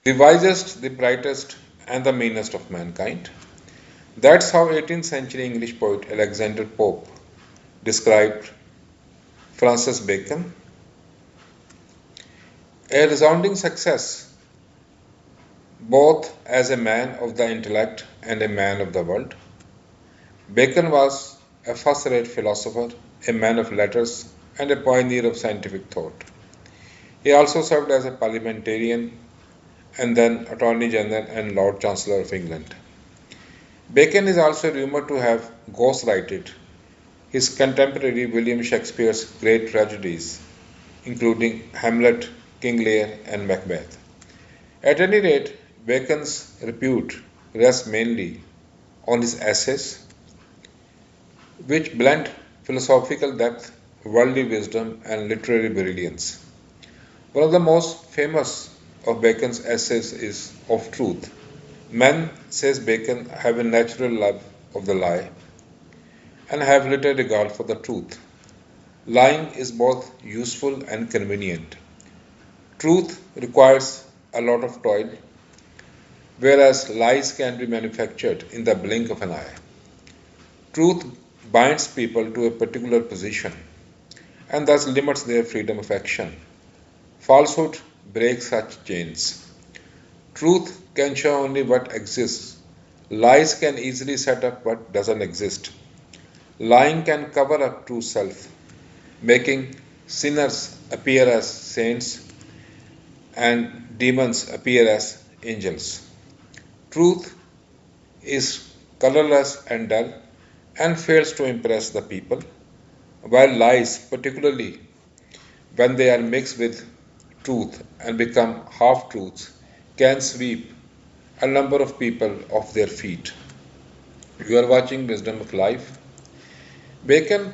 the wisest, the brightest, and the meanest of mankind. That's how 18th century English poet Alexander Pope described Francis Bacon. A resounding success, both as a man of the intellect and a man of the world. Bacon was a first-rate philosopher, a man of letters, and a pioneer of scientific thought. He also served as a parliamentarian and then Attorney General and Lord Chancellor of England. Bacon is also rumored to have ghostwritten his contemporary William Shakespeare's great tragedies, including Hamlet, King Lear, and Macbeth. At any rate, Bacon's repute rests mainly on his essays, which blend philosophical depth, worldly wisdom, and literary brilliance. One of the most famous of Bacon's essays is Of Truth. Men, says Bacon, have a natural love of the lie and have little regard for the truth. Lying is both useful and convenient. Truth requires a lot of toil, whereas lies can be manufactured in the blink of an eye. Truth binds people to a particular position and thus limits their freedom of action. Falsehood breaks such chains. Truth can show only what exists. Lies can easily set up what doesn't exist. Lying can cover up true self, making sinners appear as saints and demons appear as angels. Truth is colorless and dull and fails to impress the people, while lies, particularly when they are mixed with truth and become half truths, can sweep a number of people off their feet. You are watching Wisdom of Life. Bacon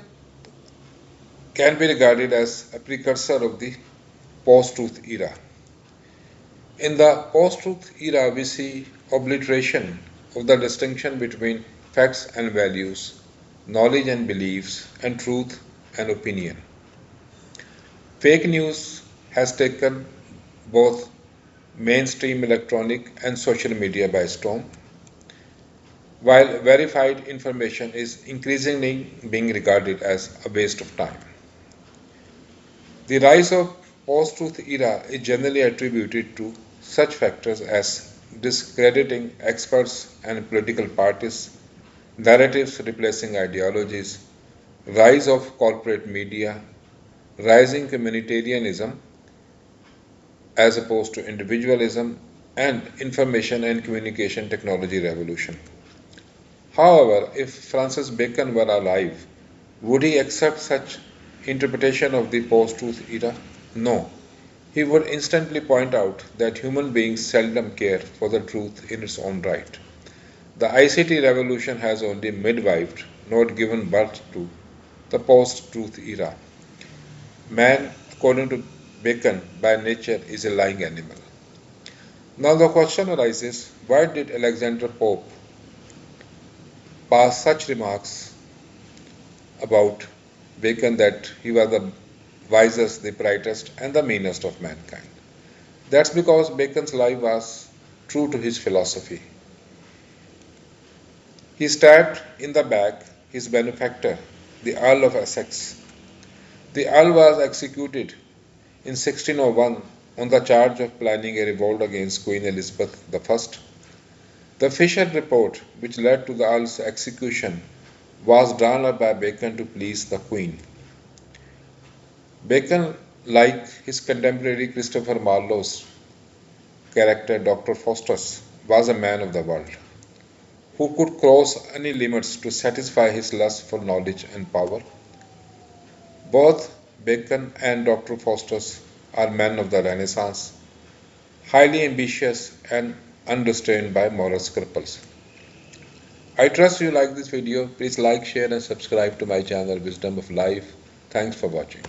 can be regarded as a precursor of the post-truth era. In the post-truth era, we see obliteration of the distinction between facts and values, knowledge and beliefs, and truth and opinion. Fake news has taken both mainstream electronic and social media by storm, while verified information is increasingly being regarded as a waste of time. The rise of post-truth era is generally attributed to such factors as discrediting experts and political parties, narratives replacing ideologies, rise of corporate media, rising communitarianism as opposed to individualism, and information and communication technology revolution. However, if Francis Bacon were alive, would he accept such interpretation of the post-truth era? No. He would instantly point out that human beings seldom care for the truth in its own right. The ICT revolution has only midwifed, not given birth to, the post-truth era. Man, according to Bacon, by nature is a lying animal. Now the question arises, why did Alexander Pope pass such remarks about Bacon that he was the wisest, the brightest, and the meanest of mankind? That's because Bacon's life was true to his philosophy. He stabbed in the back his benefactor, the Earl of Essex. The Earl was executed in 1601 on the charge of planning a revolt against Queen Elizabeth I. The Fisher report, which led to the Earl's execution, was drawn up by Bacon to please the Queen. Bacon, like his contemporary Christopher Marlowe's character Dr. Faustus, was a man of the world, who could cross any limits to satisfy his lust for knowledge and power. Both Bacon and Dr. Faustus are men of the Renaissance, highly ambitious and unrestrained by moral scruples. I trust you like this video. Please like, share and subscribe to my channel Wisdom of Life. Thanks for watching.